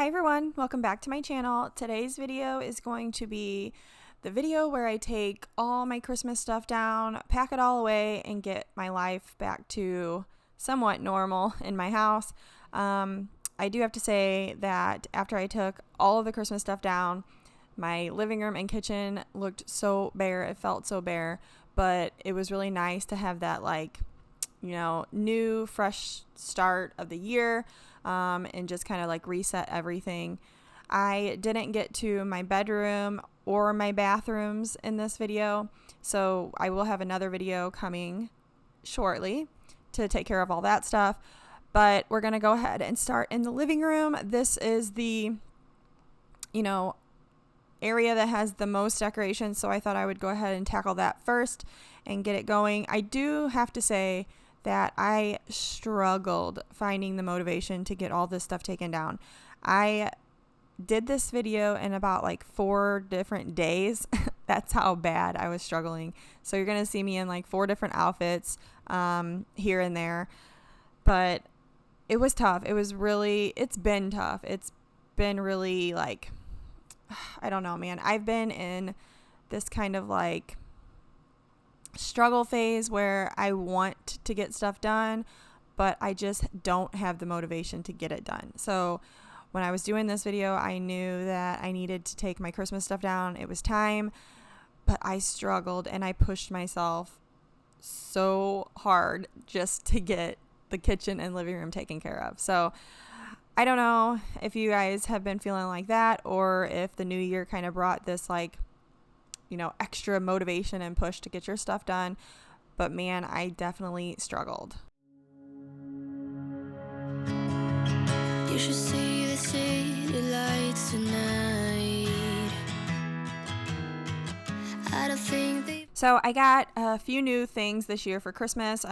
Hi everyone, welcome back to my channel. Today's video is going to be the video where I take all my Christmas stuff down, pack it all away, and get my life back to somewhat normal in my house. I do have to say that after I took all of the Christmas stuff down, my living room and kitchen looked so bare. It felt so bare, but it was really nice to have that new fresh start of the year, and just kind of reset everything. I didn't get to my bedroom or my bathrooms in this video, so I will have another video coming shortly to take care of all that stuff. But we're going to go ahead and start in the living room. This is the, area that has the most decorations, so I thought I would go ahead and tackle that first and get it going. I do have to say that I struggled finding the motivation to get all this stuff taken down. I did this video in about 4 different days. That's how bad I was struggling. So you're going to see me in 4 different outfits here and there. But it was tough. It's been tough. It's been really I don't know, man. I've been in this kind of struggle phase where I want to get stuff done, but I just don't have the motivation to get it done. So when I was doing this video, I knew that I needed to take my Christmas stuff down. It was time, but I struggled and I pushed myself so hard just to get the kitchen and living room taken care of. So I don't know if you guys have been feeling like that, or if the new year kind of brought this extra motivation and push to get your stuff done. But man, I definitely struggled. You should see the city lights tonight. I don't think they... So I got a few new things this year for Christmas.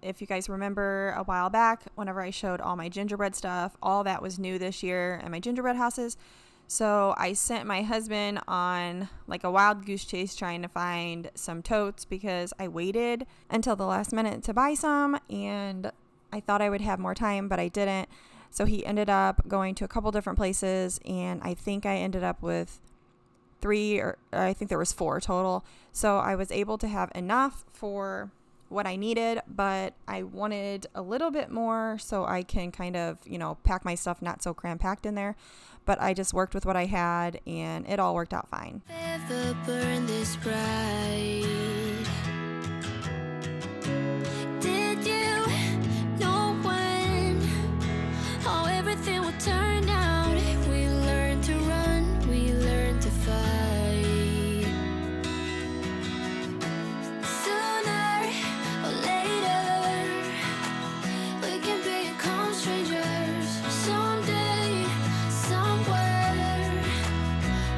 If you guys remember a while back, whenever I showed all my gingerbread stuff, all that was new this year and my gingerbread houses. So I sent my husband on a wild goose chase trying to find some totes, because I waited until the last minute to buy some, and I thought I would have more time, but I didn't. So he ended up going to a couple different places, and I think I ended up with 3, or I think there was 4 total. So I was able to have enough for what I needed, but I wanted a little bit more so I can kind of, pack my stuff not so cram-packed in there. But I just worked with what I had, and it all worked out fine. Ever burn this bright? Did you know when how everything would turn out? We learned to run, we learned to fight. Sooner or later, we can become strangers. Someday, somewhere,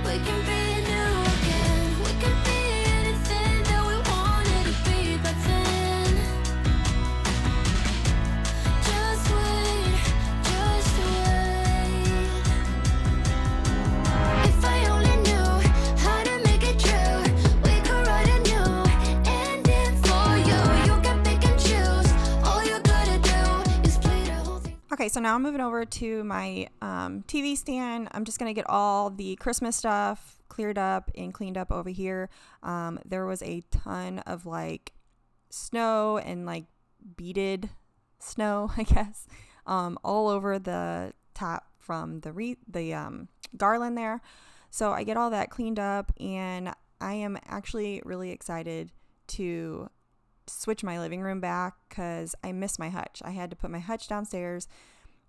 we can be new again. We can be anything that we wanted to be back then. Just wait, just wait. If I only knew how to make it true, we could write a new ending for you. You can pick and choose. All you gotta do is play the whole thing. Okay, so now I'm moving over to my TV stand. I'm just going to get all the Christmas stuff cleared up and cleaned up over here. There was a ton of snow and beaded snow, I guess, all over the top from the garland there. So I get all that cleaned up, and I am actually really excited to switch my living room back because I miss my hutch. I had to put my hutch downstairs,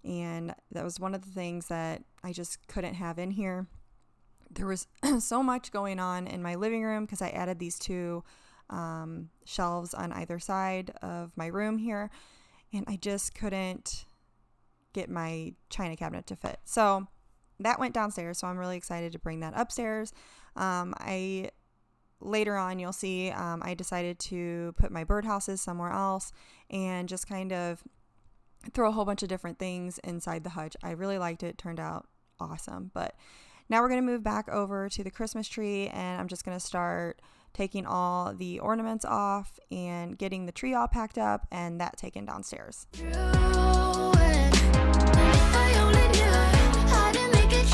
and that was one of the things that I just couldn't have in here. There was so much going on in my living room because I added these 2 shelves on either side of my room here, and I just couldn't get my china cabinet to fit. So that went downstairs, so I'm really excited to bring that upstairs. Later on, you'll see I decided to put my birdhouses somewhere else and just kind of throw a whole bunch of different things inside the hutch. I really liked it. It turned out awesome. But now we're going to move back over to the Christmas tree, and I'm just going to start taking all the ornaments off and getting the tree all packed up and that taken downstairs. If I only knew how to make it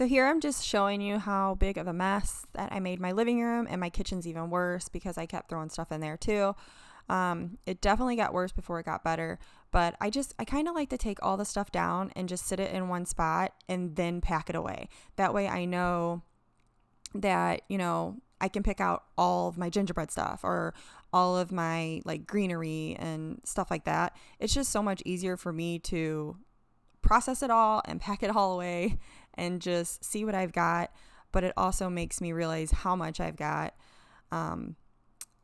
So here I'm just showing you how big of a mess that I made my living room, and my kitchen's even worse because I kept throwing stuff in there too. It definitely got worse before it got better, but I kind of like to take all the stuff down and just sit it in one spot and then pack it away. That way I know that, I can pick out all of my gingerbread stuff or all of my like greenery and stuff like that. It's just so much easier for me to process it all and pack it all away and just see what I've got. But it also makes me realize how much I've got,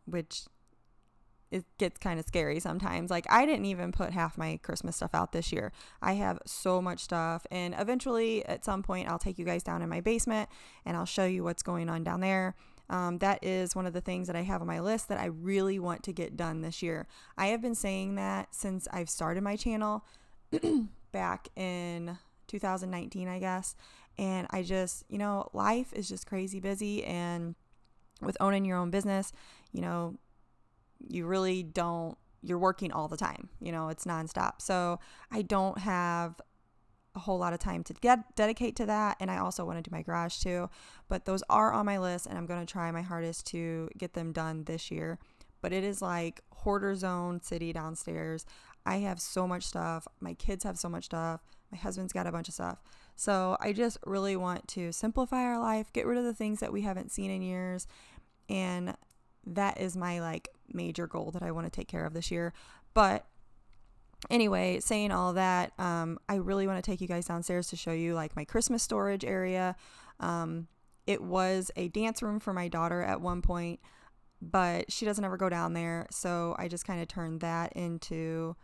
which it gets kind of scary sometimes. Like, I didn't even put half my Christmas stuff out this year. I have so much stuff, and eventually at some point I'll take you guys down in my basement and I'll show you what's going on down there. That is one of the things that I have on my list that I really want to get done this year. I have been saying that since I've started my channel back in 2019, I guess. And I just, life is just crazy busy, and with owning your own business, you really don't, you're working all the time, it's nonstop. So I don't have a whole lot of time to dedicate to that. And I also want to do my garage too, but those are on my list, and I'm going to try my hardest to get them done this year. But it is like hoarder zone city downstairs. I have so much stuff. My kids have so much stuff. My husband's got a bunch of stuff. So I just really want to simplify our life, get rid of the things that we haven't seen in years. And that is my like major goal that I want to take care of this year. But anyway, saying all that, I really want to take you guys downstairs to show you like my Christmas storage area. It was a dance room for my daughter at one point, but she doesn't ever go down there. So I just kind of turned that into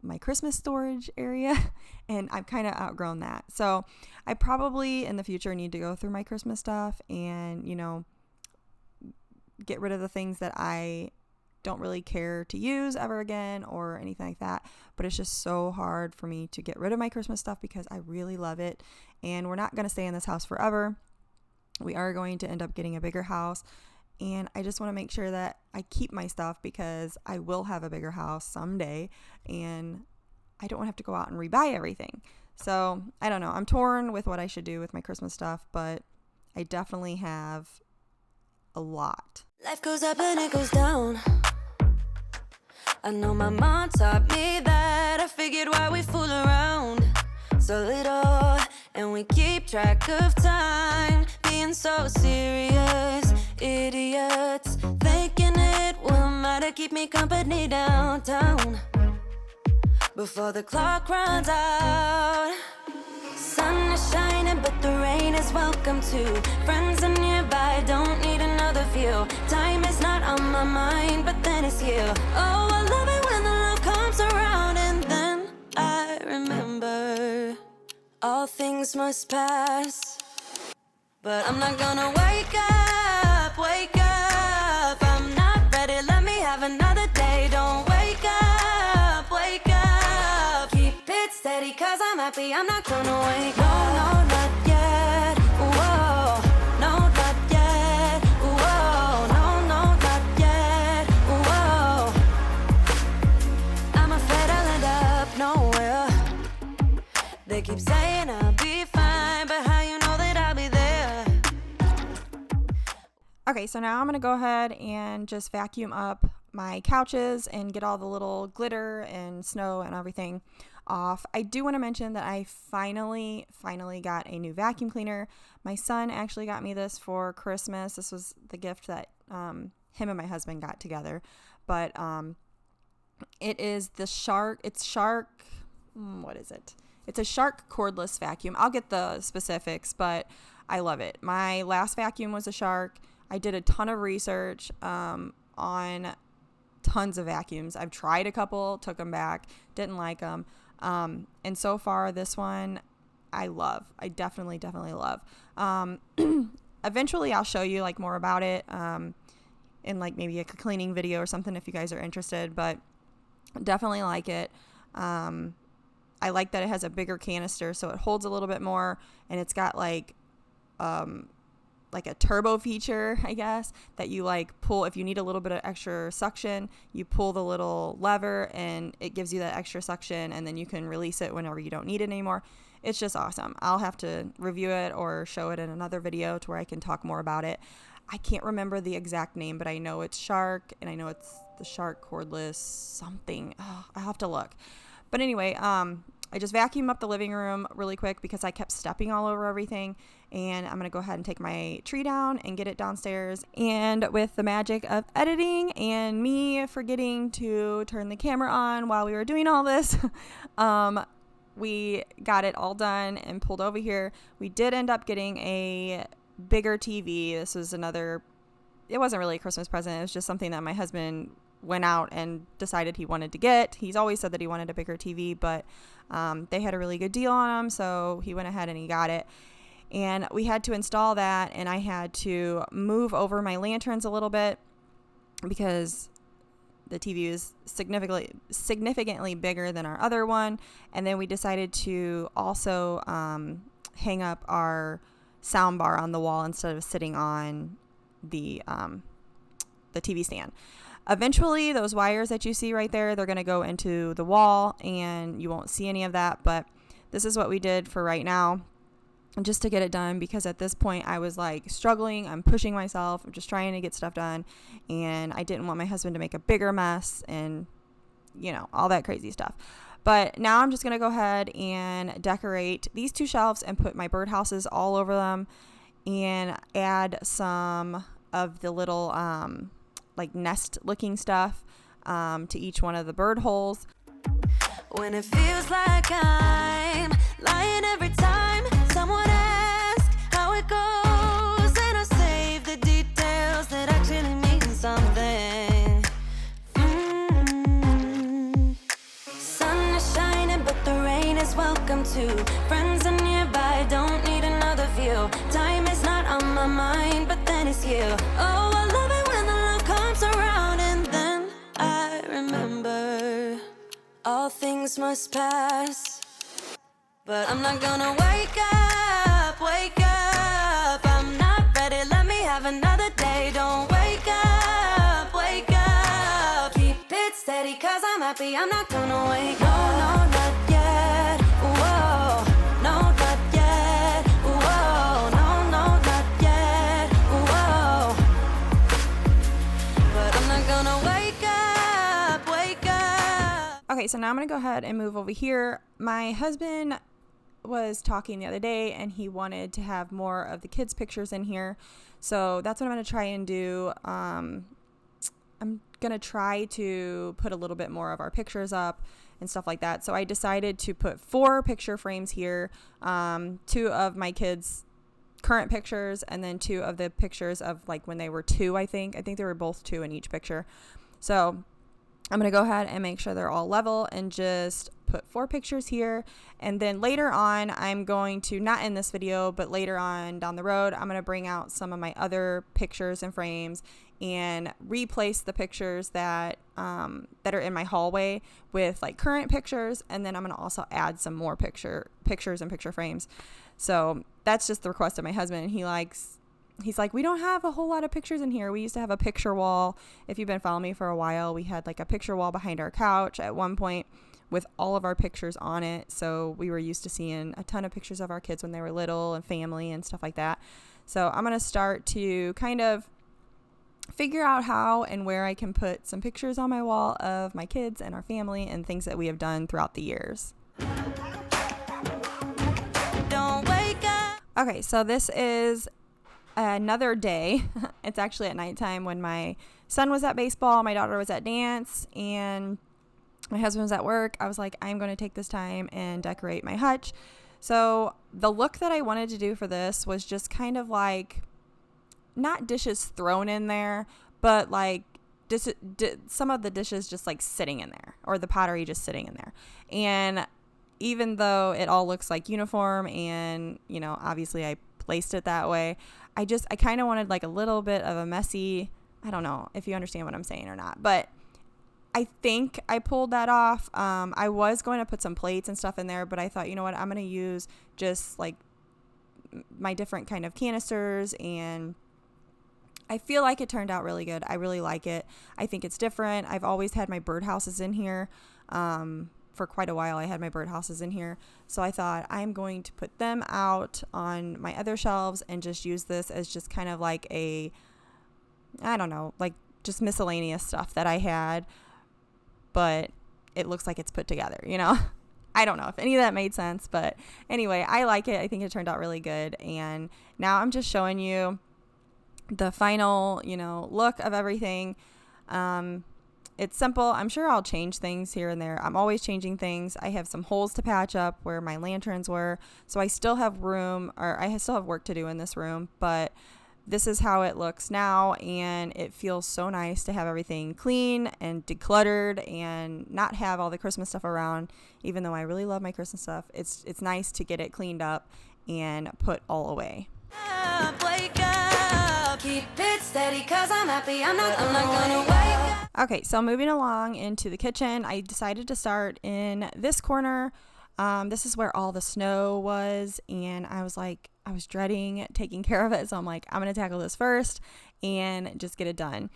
my Christmas storage area, and I've kind of outgrown that. So I probably in the future need to go through my Christmas stuff and, get rid of the things that I don't really care to use ever again or anything like that. But it's just so hard for me to get rid of my Christmas stuff because I really love it. And we're not going to stay in this house forever. We are going to end up getting a bigger house. And I just want to make sure that I keep my stuff because I will have a bigger house someday, and I don't have to go out and rebuy everything. So I don't know. I'm torn with what I should do with my Christmas stuff, but I definitely have a lot. Life goes up and it goes down. I know my mom taught me that. I figured why we fool around so little, and we keep track of time, being so serious. Idiots thinking it will matter, keep me company downtown before the clock runs out. Sun is shining, but the rain is welcome too. Friends are nearby, don't need another view. Time is not on my mind, but then it's you. Oh, I love it when the love comes around, and then I remember all things must pass. But I'm not gonna wake up, wake up. I'm not ready, let me have another day. Don't wake up, wake up. Keep it steady, cause I'm happy, I'm not gonna wake up. No, not yet, whoa. No, not yet, whoa. No, not yet, whoa. I'm afraid I'll end up nowhere. They keep saying I'll be fine, but how you know that I'll be there? Okay, so now I'm going to go ahead and just vacuum up my couches and get all the little glitter and snow and everything off. I do want to mention that I finally got a new vacuum cleaner. My son actually got me this for Christmas. This was the gift that him and my husband got together. But it is the Shark. It's Shark. What is it? It's a Shark cordless vacuum. I'll get the specifics, but I love it. My last vacuum was a Shark. I did a ton of research on tons of vacuums. I've tried a couple, took them back, didn't like them. And so far, this one I love. I definitely love. Eventually, I'll show you like more about it in like maybe a cleaning video or something if you guys are interested, but definitely like it. I like that it has a bigger canister, so it holds a little bit more, and it's got like like a turbo feature, I guess, that you like pull. If you need a little bit of extra suction, you pull the little lever and it gives you that extra suction, and then you can release it whenever you don't need it anymore. It's just awesome. I'll have to review it or show it in another video to where I can talk more about it. I can't remember the exact name, but I know it's Shark, and I know it's the Shark cordless something. Oh, I'll have to look. But anyway, I just vacuumed up the living room really quick because I kept stepping all over everything. And I'm going to go ahead and take my tree down and get it downstairs. And with the magic of editing and me forgetting to turn the camera on while we were doing all this, we got it all done and pulled over here. We did end up getting a bigger TV. This was it wasn't really a Christmas present. It was just something that my husband went out and decided he wanted to get. He's always said that he wanted a bigger TV, but they had a really good deal on them, so he went ahead and he got it. And we had to install that, and I had to move over my lanterns a little bit because the TV is significantly bigger than our other one. And then we decided to also hang up our sound bar on the wall instead of sitting on the TV stand. Eventually, those wires that you see right there, they're going to go into the wall, and you won't see any of that. But this is what we did for right now, just to get it done, because at this point I was like struggling. I'm pushing myself. I'm just trying to get stuff done, and I didn't want my husband to make a bigger mess and, all that crazy stuff. But now I'm just going to go ahead and decorate these 2 shelves and put my birdhouses all over them and add some of the little like nest looking stuff to each one of the bird holes. When it feels like I'm lying every time someone asks how it goes, and I save the details that actually mean something. Sun is shining, but the rain is welcome too. Friends are nearby, don't need another view. Time is not on my mind, but then it's you. Oh, I love it when the love comes around, and then I remember all things must pass. But I'm not gonna wake up, wake up. I'm not ready, let me have another day. Don't wake up, wake up. Keep it steady, cause I'm happy, I'm not gonna wake up. No, no, not yet, whoa. No, not yet, whoa. No, no, not yet, whoa. But I'm not gonna wake up, wake up. Okay, so now I'm going to go ahead and move over here. My husband was talking the other day, and he wanted to have more of the kids' pictures in here. So that's what I'm going to try and do. I'm going to try to put a little bit more of our pictures up and stuff like that. So I decided to put 4 picture frames here, 2 of my kids' current pictures, and then 2 of the pictures of like when they were 2, I think they were both 2 in each picture. So I'm going to go ahead and make sure they're all level and just put 4 pictures here. And then later on, I'm going to, not in this video, but later on down the road, I'm going to bring out some of my other pictures and frames and replace the pictures that that are in my hallway with like current pictures. And then I'm going to also add some more pictures and picture frames. So that's just the request of my husband. He's like, we don't have a whole lot of pictures in here. We used to have a picture wall. If you've been following me for a while, we had like a picture wall behind our couch at one point with all of our pictures on it. So we were used to seeing a ton of pictures of our kids when they were little and family and stuff like that. So I'm going to start to kind of figure out how and where I can put some pictures on my wall of my kids and our family and things that we have done throughout the years. Don't wake up. Okay, so this is another day. It's actually at nighttime when my son was at baseball, my daughter was at dance, and my husband was at work. I was like, I'm going to take this time and decorate my hutch. So the look that I wanted to do for this was just kind of like not dishes thrown in there, but like some of the dishes just like sitting in there, or the pottery just sitting in there. And even though it all looks like uniform and, obviously I placed it that way, I kind of wanted like a little bit of a messy, I don't know if you understand what I'm saying or not, but I think I pulled that off. I was going to put some plates and stuff in there, but I thought, you know what, I'm going to use just like my different kind of canisters, and I feel like it turned out really good. I really like it. I think it's different. I've always had my birdhouses in here. For quite a while, I had my birdhouses in here. So I thought I'm going to put them out on my other shelves and just use this as just kind of like a, I don't know, like just miscellaneous stuff that I had. But it looks like it's put together, you know? I don't know if any of that made sense. But anyway, I like it. I think it turned out really good. And now I'm just showing you the final, look of everything. It's simple. I'm sure I'll change things here and there. I'm always changing things. I have some holes to patch up where my lanterns were. So I still have room, or I still have work to do in this room, but this is how it looks now. And it feels so nice to have everything clean and decluttered and not have all the Christmas stuff around. Even though I really love my Christmas stuff, it's nice to get it cleaned up and put all away. Wake up, keep it steady, 'cause I'm happy. I'm not gonna wake up. Okay, so moving along into the kitchen, I decided to start in this corner. This is where all the snow was, and I was dreading taking care of it. So I'm like, I'm going to tackle this first and just get it done.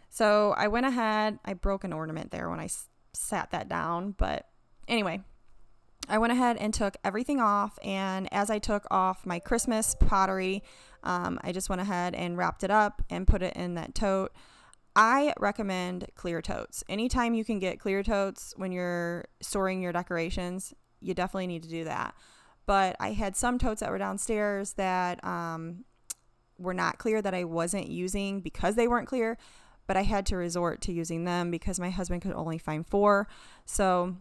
So I went ahead, I broke an ornament there when I sat that down. But anyway, I went ahead and took everything off. And as I took off my Christmas pottery, I just went ahead and wrapped it up and put it in that tote. I recommend clear totes. Anytime you can get clear totes when you're storing your decorations, you definitely need to do that. But I had some totes that were downstairs that were not clear, that I wasn't using because they weren't clear, but I had to resort to using them because my husband could only find 4. So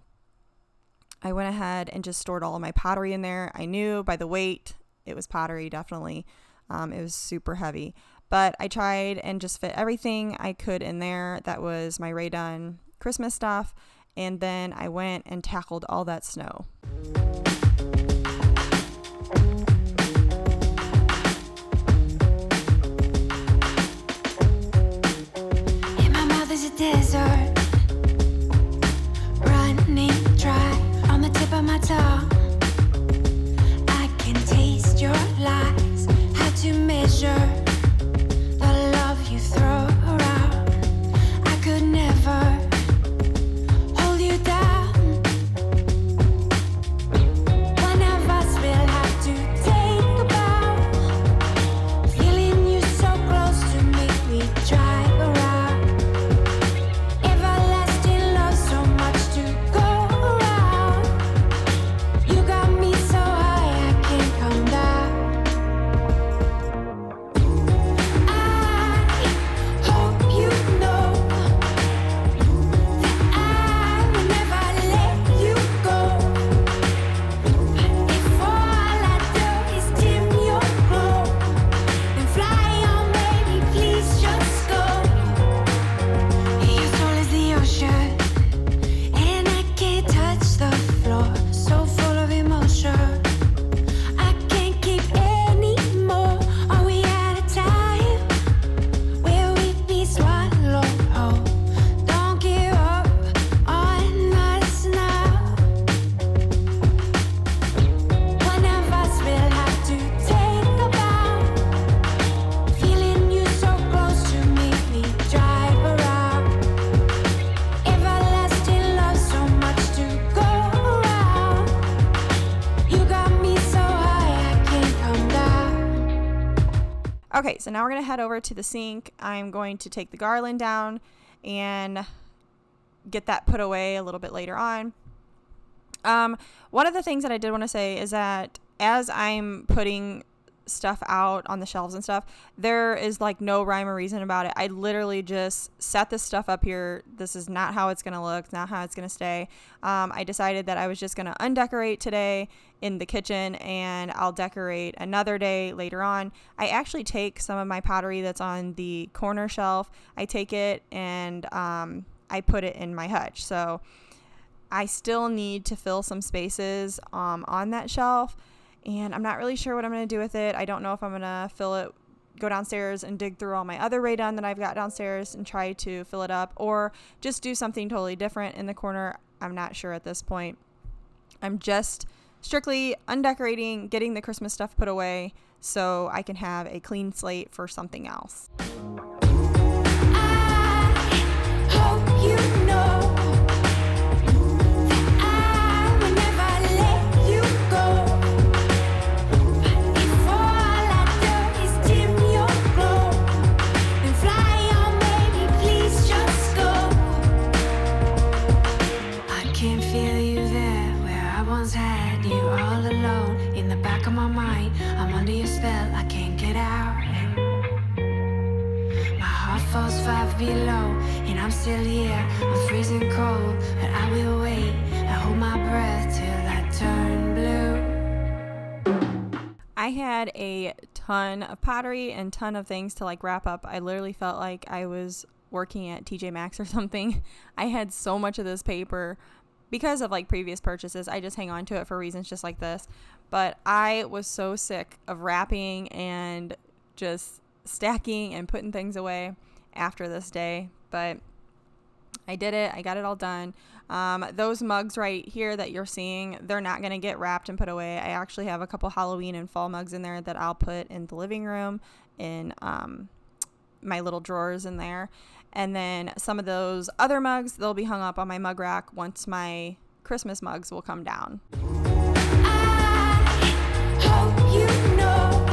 I went ahead and just stored all of my pottery in there. I knew by the weight it was pottery, definitely. It was super heavy. But I tried and just fit everything I could in there. That was my Rae Dunn Christmas stuff. And then I went and tackled all that snow. In my mouth is a desert, running dry on the tip of my tongue. I can taste your lies, how to measure the love you throw around. I could never hold you down. One of us will have to take a bow. Feeling you so close to me, we drive around. Everlasting love, so much to go around. You got me so high, I can't come down. I hope you know that I will never let you go. If all I do is dim your glow, then fly on, baby, please just go. Your soul is the ocean, and I can't touch the floor. So full of emotion, I can't keep any more. Are we out of time? Will we be swallowed whole? Don't give up on us now. One of us will have to take a bow. Feeling you so close to me, we drive around. Everlasting love, so much to go around. You got me so high, I can't come down. Okay, so now we're going to head over to the sink. I'm going to take the garland down and get that put away a little bit later on. One of the things that I did want to say is that as I'm putting stuff out on the shelves and stuff, there is like no rhyme or reason about it. I literally just set this stuff up here. This is not how it's going to look. It's not how it's going to stay. I decided that I was just going to undecorate today in the kitchen, and I'll decorate another day later on. I actually take some of my pottery that's on the corner shelf. I take it and I put it in my hutch. So I still need to fill some spaces on that shelf, and I'm not really sure what I'm going to do with it. I don't know if I'm going to fill it, go downstairs and dig through all my other Rae Dunn that I've got downstairs and try to fill it up, or just do something totally different in the corner. I'm not sure at this point. I'm just strictly undecorating, getting the Christmas stuff put away so I can have a clean slate for something else. Below, and I'm still here, I'm freezing cold, but I will wait, I hold my breath till I turn blue. I had a ton of pottery and ton of things to like wrap up. I literally felt like I was working at TJ Maxx or something. I had so much of this paper because of like previous purchases. I just hang on to it for reasons just like this, but I was so sick of wrapping and just stacking and putting things away after this day, but I did it. I got it all done. Those mugs right here that you're seeing, they're not going to get wrapped and put away. I actually have a couple Halloween and fall mugs in there that I'll put in the living room in my little drawers in there. And then some of those other mugs, they'll be hung up on my mug rack once my Christmas mugs will come down. I hope you know.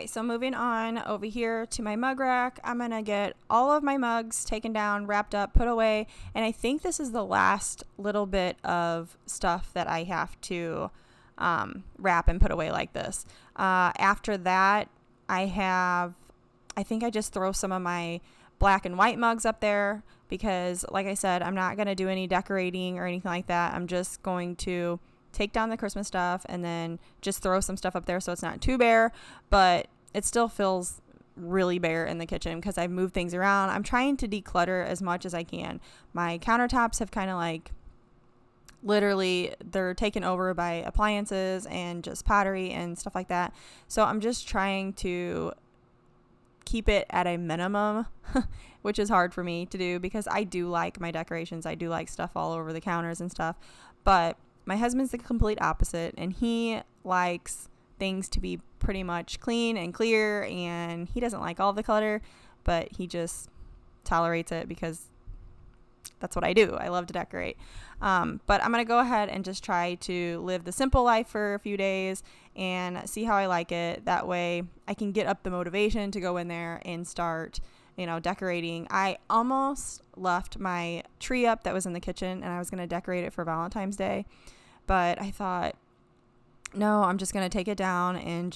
So moving on over here to my mug rack, I'm going to get all of my mugs taken down, wrapped up, put away. And I think this is the last little bit of stuff that I have to wrap and put away like this. After that, I think I just throw some of my black and white mugs up there because, like I said, I'm not going to do any decorating or anything like that. I'm just going to take down the Christmas stuff and then just throw some stuff up there so it's not too bare, but it still feels really bare in the kitchen because I've moved things around. I'm trying to declutter as much as I can. My countertops have kind of like literally they're taken over by appliances and just pottery and stuff like that. So I'm just trying to keep it at a minimum, which is hard for me to do because I do like my decorations. I do like stuff all over the counters and stuff. But my husband's the complete opposite, and he likes things to be pretty much clean and clear, and he doesn't like all the clutter, but he just tolerates it because that's what I do. I love to decorate. But I'm going to go ahead and just try to live the simple life for a few days and see how I like it. That way I can get up the motivation to go in there and start, decorating. I almost left my tree up that was in the kitchen, and I was going to decorate it for Valentine's Day, but I thought, no, I'm just going to take it down and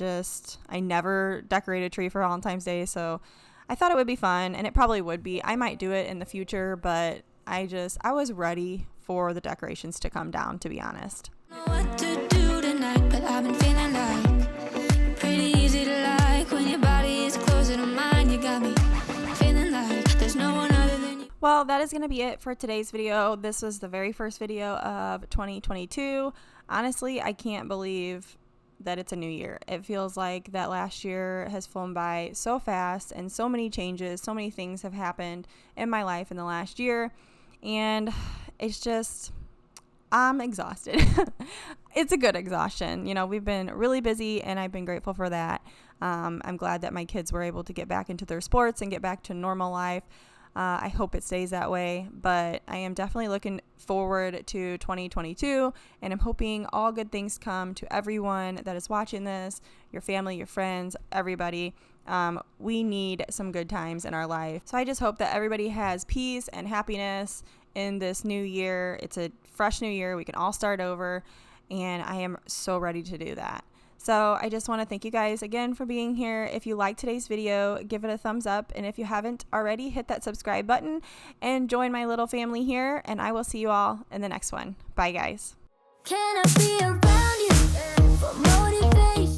I never decorated a tree for Valentine's Day, so I thought it would be fun, and it probably would be. I might do it in the future, but I was ready for the decorations to come down, to be honest. What to do tonight, but I've been feeling like pretty easy to like when your body is closer to mine. You got me feeling like there's no one other than you. Well, that is going to be it for today's video. This was the very first video of 2022. Honestly, I can't believe that it's a new year. It feels like that last year has flown by so fast, and so many changes, so many things have happened in my life in the last year. And it's just, I'm exhausted. It's a good exhaustion. You know, we've been really busy and I've been grateful for that. I'm glad that my kids were able to get back into their sports and get back to normal life. I hope it stays that way, but I am definitely looking forward to 2022, and I'm hoping all good things come to everyone that is watching this, your family, your friends, everybody. We need some good times in our life. So I just hope that everybody has peace and happiness in this new year. It's a fresh new year. We can all start over, and I am so ready to do that. So I just want to thank you guys again for being here. If you liked today's video, give it a thumbs up. And if you haven't already, hit that subscribe button and join my little family here. And I will see you all in the next one. Bye, guys. Can I be around you for motivation?